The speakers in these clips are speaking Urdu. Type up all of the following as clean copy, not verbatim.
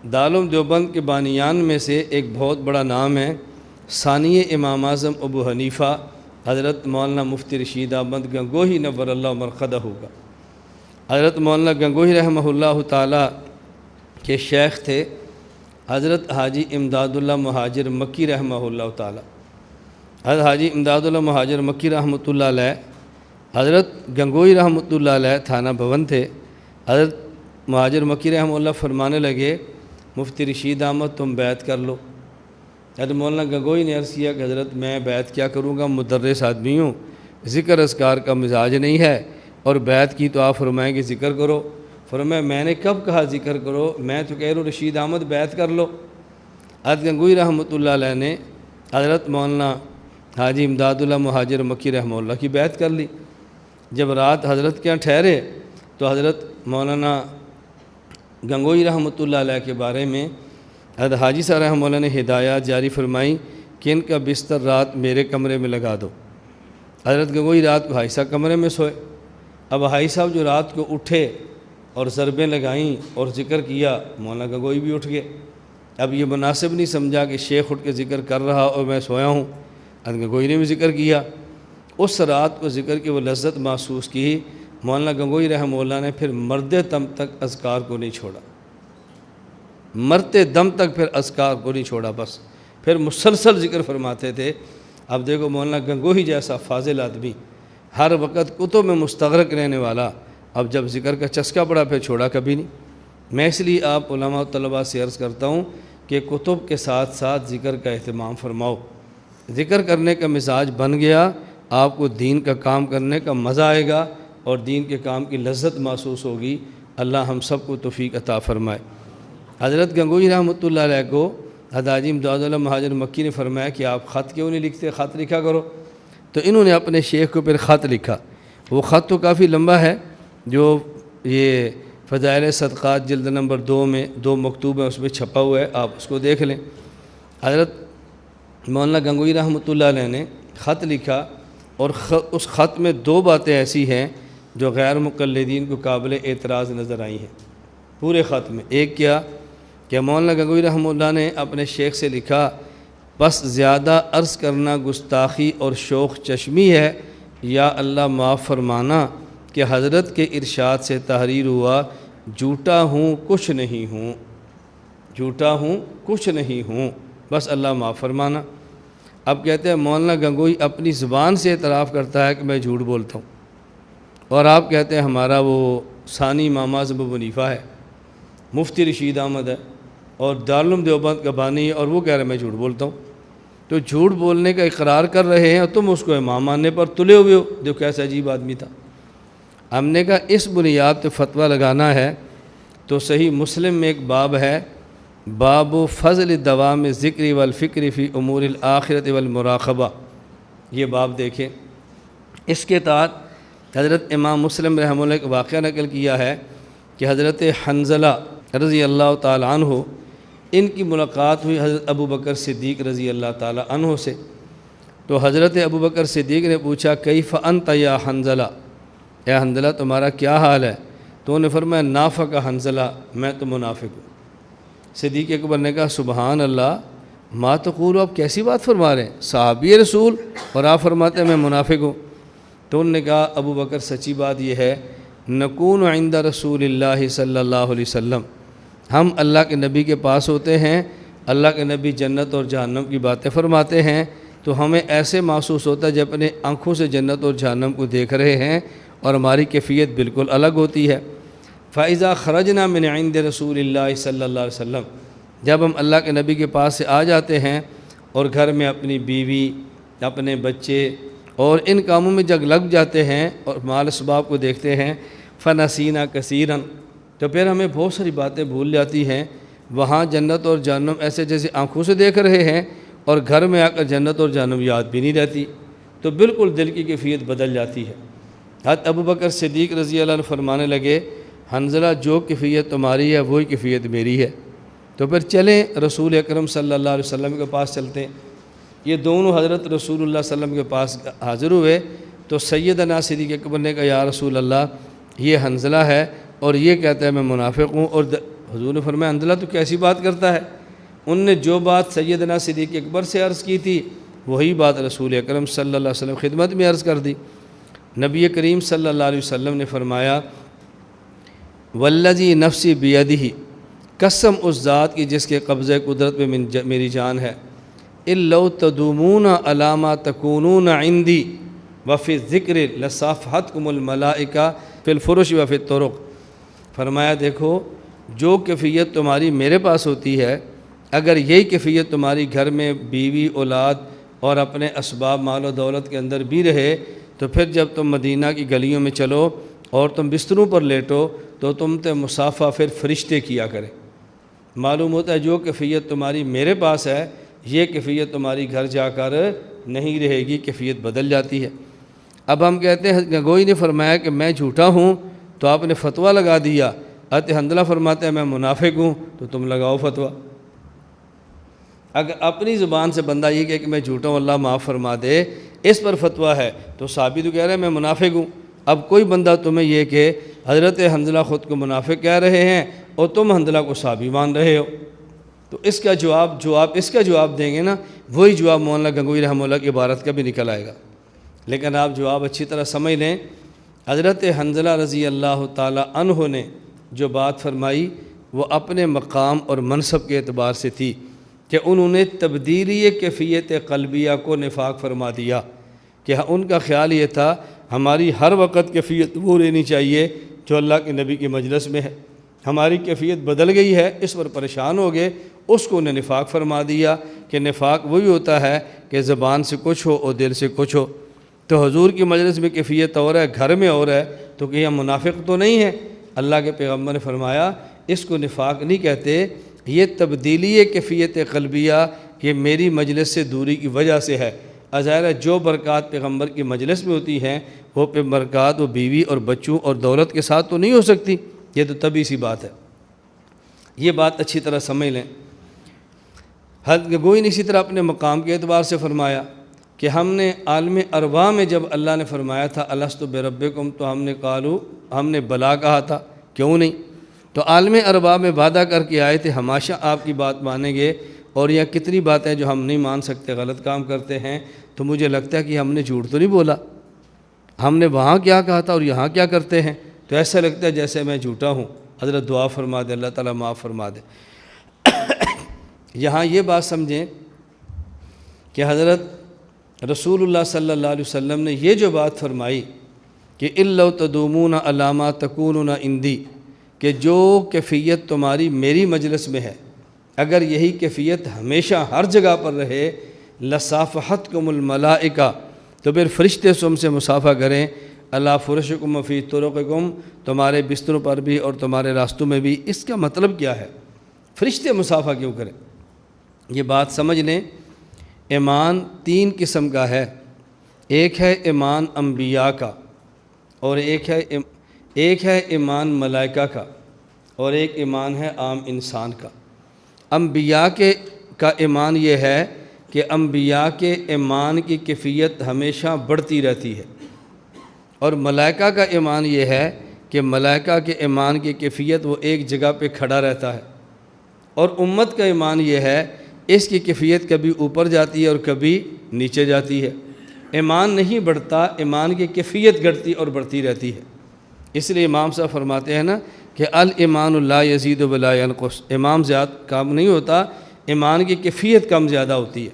دارالعلوم دیوبند کے بانیان میں سے ایک بہت بڑا نام ہے ثانی امام اعظم ابو حنیفہ حضرت مولانا مفتی رشید احمد گنگوہی نور اللہ مرقدہ ہوگا۔ حضرت مولانا گنگوہی رحمہ اللہ تعالیٰ کے شیخ تھے حضرت حاجی امداد اللہ مہاجر مکی رحمہ اللہ تعالیٰ۔ حضرت حاجی امداد اللہ مہاجر مکی رحمۃ اللہ علیہ حضرت گنگوہی رحمۃ اللہ علیہ تھانہ بھون تھے۔ حضرت مہاجر مکی رحمہ اللہ فرمانے لگے مفتی رشید احمد تم بیعت کر لو۔ حضرت مولانا گنگوہی نے عرض کیا کہ حضرت میں بیعت کیا کروں گا، مدرس آدمی ہوں، ذکر اذکار کا مزاج نہیں ہے، اور بیعت کی تو آپ فرمائیں کہ ذکر کرو۔ فرمایا میں نے کب کہا ذکر کرو، میں تو کہہ رہا ہوں رشید احمد بیعت کر لو۔ حضرت گنگوہی رحمۃ اللہ علیہ نے حضرت مولانا حاجی امداد اللہ مہاجر مکی رحمہ اللہ کی بیعت کر لی۔ جب رات حضرت کے یہاں ٹھہرے تو حضرت مولانا گنگوہی رحمۃ اللہ علیہ کے بارے میں حضرت حاجی صاحب رحمہ اللہ نے ہدایات جاری فرمائی کہ ان کا بستر رات میرے کمرے میں لگا دو۔ حضرت گنگوہی رات کو حاجی صاحب کمرے میں سوئے۔ اب حاجی صاحب جو رات کو اٹھے اور ضربیں لگائیں اور ذکر کیا، مولانا گنگوہی بھی اٹھ گئے۔ اب یہ مناسب نہیں سمجھا کہ شیخ اٹھ کے ذکر کر رہا اور میں سویا ہوں۔ حضرت گنگوہی نے بھی ذکر کیا۔ اس رات کو ذکر کی وہ لذت محسوس کی، مولانا گنگوہی رحمہ اللہ نے پھر مرتے دم تک اذکار کو نہیں چھوڑا، مرتے دم تک پھر اذکار کو نہیں چھوڑا، بس پھر مسلسل ذکر فرماتے تھے۔ اب دیکھو مولانا گنگوہی جیسا فاضل آدمی، ہر وقت کتب میں مستغرق رہنے والا، اب جب ذکر کا چسکا پڑا پھر چھوڑا کبھی نہیں۔ میں اس لیے آپ علماء و طلباء سے عرض کرتا ہوں کہ کتب کے ساتھ ساتھ ذکر کا اہتمام فرماؤ۔ ذکر کرنے کا مزاج بن گیا، آپ کو دین کا کام کرنے کا مزہ آئے گا اور دین کے کام کی لذت محسوس ہوگی۔ اللہ ہم سب کو توفیق عطا فرمائے۔ حضرت گنگوہی رحمۃ اللہ علیہ کو حضرت حاجی امداد اللہ مہاجر مکی نے فرمایا کہ آپ خط کیوں نہیں لکھتے، خط لکھا کرو۔ تو انہوں نے اپنے شیخ کو پھر خط لکھا۔ وہ خط تو کافی لمبا ہے، جو یہ فضائل صدقات جلد نمبر 2 میں 2 مکتوب ہیں، اس میں چھپا ہوا ہے، آپ اس کو دیکھ لیں۔ حضرت مولانا گنگوہی رحمۃ اللہ علیہ نے خط لکھا، اور اس خط میں 2 باتیں ایسی ہیں جو غیر مقلدین کو قابل اعتراض نظر آئی ہیں پورے خط میں۔ ایک کیا کہ مولانا گنگوہی رحمہ اللہ نے اپنے شیخ سے لکھا، بس زیادہ عرض کرنا گستاخی اور شوخ چشمی ہے، یا اللہ معاف فرمانا کہ حضرت کے ارشاد سے تحریر ہوا، جھوٹا ہوں کچھ نہیں ہوں، جھوٹا ہوں کچھ نہیں ہوں، بس اللہ معاف فرمانا۔ اب کہتے ہیں مولانا گنگوہی اپنی زبان سے اعتراف کرتا ہے کہ میں جھوٹ بولتا ہوں، اور آپ کہتے ہیں ہمارا وہ ثانی امام اعظم ابو حنیفہ ہے، مفتی رشید احمد ہے، اور دارالعلوم دیوبند کا بانی ہے، اور وہ کہہ رہے ہیں میں جھوٹ بولتا ہوں۔ تو جھوٹ بولنے کا اقرار کر رہے ہیں اور تم اس کو امام ماننے پر تلے ہوئے ہو، دیکھو کیسا عجیب آدمی تھا۔ ہم نے کہا اس بنیاد پہ فتویٰ لگانا ہے تو صحیح مسلم میں ایک باب ہے، باب فضل دوام ذکر والفکر فی امور الآخرت والمراقبہ، یہ باب دیکھیں۔ اس کے تحت حضرت امام مسلم رحمہ اللہ ایک واقعہ نقل کیا ہے کہ حضرت حنظلہ رضی اللہ تعالیٰ عنہ، ان کی ملاقات ہوئی حضرت ابو بکر صدیق رضی اللہ تعالیٰ عنہ سے۔ تو حضرت ابو بکر صدیق نے پوچھا کیف انت یا حنظلہ، اے حنظلہ تمہارا کیا حال ہے؟ تو انہوں نے فرمایا نافق حنظلہ، میں تو منافق ہوں۔ صدیق اکبر نے کہا سبحان اللہ، ما تقول، آپ کیسی بات فرما رہے ہیں، صحابی رسول اور آپ فرماتے ہیں میں منافق ہوں۔ تو انہوں نے کہا ابو بکر سچی بات یہ ہے، نکون عند رسول اللہ صلی اللہ علیہ وسلم، ہم اللہ کے نبی کے پاس ہوتے ہیں، اللہ کے نبی جنت اور جہنم کی باتیں فرماتے ہیں، تو ہمیں ایسے محسوس ہوتا ہے جب اپنے آنکھوں سے جنت اور جہنم کو دیکھ رہے ہیں، اور ہماری کیفیت بالکل الگ ہوتی ہے۔ فَإِذَا خَرَجْنَا مِنْ عِنْدِ رَسُولِ اللَّهِ صلی اللہ علیہ وسلم، جب ہم اللہ کے نبی کے پاس سے آ جاتے ہیں اور گھر میں اپنی بیوی، اپنے بچے اور ان کاموں میں جگ لگ جاتے ہیں اور مال اسباب کو دیکھتے ہیں، فَنَسِينَا كَثِيرًا، تو پھر ہمیں بہت ساری باتیں بھول جاتی ہیں۔ وہاں جنت اور جہنم ایسے جیسے آنکھوں سے دیکھ رہے ہیں، اور گھر میں آ کر جنت اور جہنم یاد بھی نہیں رہتی، تو بالکل دل کی کیفیت بدل جاتی ہے۔ حضرت ابو بکر صدیق رضی اللہ عنہ فرمانے لگے حنظلہ جو کیفیت تمہاری ہے وہی کیفیت میری ہے، تو پھر چلیں رسول اکرم صلی اللہ علیہ وسلم کے پاس چلتے ہیں۔ یہ دونوں حضرت رسول اللہ صلی اللہ علیہ وسلم کے پاس حاضر ہوئے تو سیدنا صدیق اکبر نے کہا یا رسول اللہ، یہ حنظلہ ہے اور یہ کہتا ہے میں منافق ہوں، اور حضور نے فرمایا حنظلہ تو کیسی بات کرتا ہے؟ ان نے جو بات سیدنا صدیق اکبر سے عرض کی تھی وہی بات رسول اکرم صلی اللہ علیہ وسلم خدمت میں عرض کر دی۔ نبی کریم صلی اللہ علیہ وسلم نے فرمایا والذی نفسی بیدہ، قسم اس ذات کی جس کے قبضہ قدرت میں میری جان ہے، اِلَّوْ تَدُومُونَ عَلَىٰ مَا تَكُونُونَ عِنْدِي وَفِي الذِّكْرِ لَصَافَحَتْكُمُ الْمَلَائِكَةُ فِي الْفُرُشِ وَفِي الطُّرُقِ۔ فرمایا دیکھو جو کیفیت تمہاری میرے پاس ہوتی ہے، اگر یہی کیفیت تمہاری گھر میں بیوی اولاد اور اپنے اسباب مال و دولت کے اندر بھی رہے تو پھر جب تم مدینہ کی گلیوں میں چلو اور تم بستروں پر لیٹو تو تم تے مصافحہ پھر فرشتے کیا کریں۔ معلوم ہوتا ہے جو کیفیت تمہاری میرے پاس ہے یہ کیفیت تمہاری گھر جا کر نہیں رہے گی، کیفیت بدل جاتی ہے۔ اب ہم کہتے ہیں گنگوئی نے فرمایا کہ میں جھوٹا ہوں تو آپ نے فتویٰ لگا دیا، حنظلہ فرماتے ہیں میں منافق ہوں تو تم لگاؤ فتویٰ۔ اگر اپنی زبان سے بندہ یہ کہے کہ میں جھوٹا ہوں اللہ معاف فرما دے، اس پر فتویٰ ہے تو صحابی تو کہہ رہے ہیں میں منافق ہوں۔ اب کوئی بندہ تمہیں یہ کہ حضرت حنظلہ خود کو منافق کہہ رہے ہیں اور تم حنظلہ کو صحابی مان رہے ہو، تو اس کا جواب دیں گے نا، وہی جواب مولانا گنگوئی رحمہ اللہ کی عبارت کا بھی نکل آئے گا۔ لیکن آپ جواب اچھی طرح سمجھ لیں، حضرت حنظلہ رضی اللہ تعالی عنہ نے جو بات فرمائی وہ اپنے مقام اور منصب کے اعتبار سے تھی کہ انہوں نے تبدیلی کیفیت قلبیہ کو نفاق فرما دیا، کہ ان کا خیال یہ تھا ہماری ہر وقت کیفیت وہ رہنی چاہیے جو اللہ کے نبی کی مجلس میں ہے، ہماری کیفیت بدل گئی ہے، اس پر پریشان ہو گئے، اس کو انہیں نفاق فرما دیا کہ نفاق وہی ہوتا ہے کہ زبان سے کچھ ہو اور دل سے کچھ ہو۔ تو حضور کی مجلس میں کیفیت اور ہے، گھر میں اور ہے، تو کہ یہ منافق تو نہیں ہے؟ اللہ کے پیغمبر نے فرمایا اس کو نفاق نہیں کہتے، یہ تبدیلی کیفیت قلبیہ یہ میری مجلس سے دوری کی وجہ سے ہے۔ ظاہر ہے جو برکات پیغمبر کی مجلس میں ہوتی ہیں وہ برکات وہ بیوی اور بچوں اور دولت کے ساتھ تو نہیں ہو سکتی، یہ تو طبیعی سی بات ہے۔ یہ بات اچھی طرح سمجھ لیں۔ گنگوئی نے اسی طرح اپنے مقام کے اعتبار سے فرمایا کہ ہم نے عالم ارواح میں جب اللہ نے فرمایا تھا الست بربکم تو ہم نے بلا کہا تھا، کیوں نہیں؟ تو عالم ارواح میں وعدہ کر کے آئے تھے ہمیشہ آپ کی بات مانیں گے، اور یہ کتنی باتیں جو ہم نہیں مان سکتے، غلط کام کرتے ہیں، تو مجھے لگتا ہے کہ ہم نے جھوٹ تو نہیں بولا، ہم نے وہاں کیا کہا تھا اور یہاں کیا کرتے ہیں، تو ایسا لگتا ہے جیسے میں جھوٹا ہوں۔ حضرت دعا فرما دے اللہ تعالیٰ معاف فرما دے۔ یہاں یہ بات سمجھیں کہ حضرت رسول اللہ صلی اللہ علیہ وسلم نے یہ جو بات فرمائی کہ اِلَّوْ تَدُومُونَ عَلَىٰ مَا تَكُونُونَ عِنْدِي، کہ جو کیفیت تمہاری میری مجلس میں ہے اگر یہی کیفیت ہمیشہ ہر جگہ پر رہے لَصَافَحَتْكُمُ الْمَلَائِكَةُ، تو پھر فرشتے تم سے مصافحہ کریں، عَلَىٰ فُرُشِكُمْ وَفِي طُرُقِكُمْ، تمہارے بستروں پر بھی اور تمہارے راستوں میں بھی۔ اس کا مطلب کیا ہے؟ فرشتے مصافحہ کیوں کریں؟ یہ بات سمجھ لیں، ایمان تین قسم کا ہے، ایک ہے ایمان انبیاء کا، اور ایک ہے ایمان ملائکہ کا، اور ایک ایمان ہے عام انسان کا۔ انبیاء کا ایمان یہ ہے کہ انبیاء کے ایمان کی کیفیت ہمیشہ بڑھتی رہتی ہے، اور ملائکہ کا ایمان یہ ہے کہ ملائکہ کے ایمان کی کیفیت وہ ایک جگہ پہ کھڑا رہتا ہے، اور امت کا ایمان یہ ہے اس کی کیفیت کبھی اوپر جاتی ہے اور کبھی نیچے جاتی ہے۔ ایمان نہیں بڑھتا، ایمان کی کیفیت گھٹتی اور بڑھتی رہتی ہے۔ اس لیے امام صاحب فرماتے ہیں نا کہ الایمان لا یزید ولا ینقص، ایمان زیادہ کم نہیں ہوتا، ایمان کی کیفیت کم زیادہ ہوتی ہے۔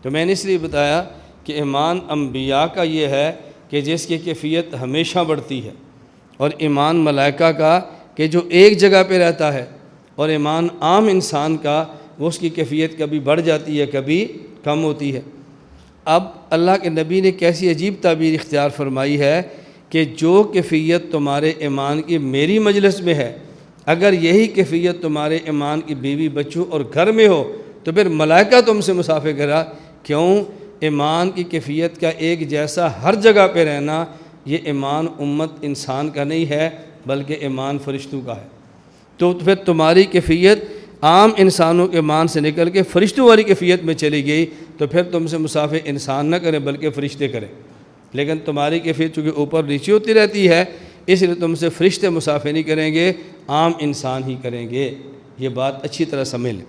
تو میں نے اس لیے بتایا کہ ایمان انبیاء کا یہ ہے کہ جس کی کیفیت ہمیشہ بڑھتی ہے، اور ایمان ملائکہ کا کہ جو ایک جگہ پہ رہتا ہے، اور ایمان عام انسان کا وہ اس کی کیفیت کبھی بڑھ جاتی ہے کبھی کم ہوتی ہے۔ اب اللہ کے نبی نے کیسی عجیب تعبیر اختیار فرمائی ہے کہ جو کیفیت تمہارے ایمان کی میری مجلس میں ہے اگر یہی کیفیت تمہارے ایمان کی بیوی بچوں اور گھر میں ہو تو پھر ملائکہ تم سے مصافحہ کرا، کیوں؟ ایمان کی کیفیت کا ایک جیسا ہر جگہ پہ رہنا یہ ایمان امت انسان کا نہیں ہے بلکہ ایمان فرشتوں کا ہے۔ تو پھر تمہاری کیفیت عام انسانوں کے ایمان سے نکل کے فرشتوں والی کیفیت میں چلی گئی، تو پھر تم سے مصافحہ انسان نہ کریں بلکہ فرشتے کریں۔ لیکن تمہاری کیفیت چونکہ اوپر نیچے ہوتی رہتی ہے اس لیے تم سے فرشتے مصافحہ نہیں کریں گے، عام انسان ہی کریں گے۔ یہ بات اچھی طرح سمجھ لیں۔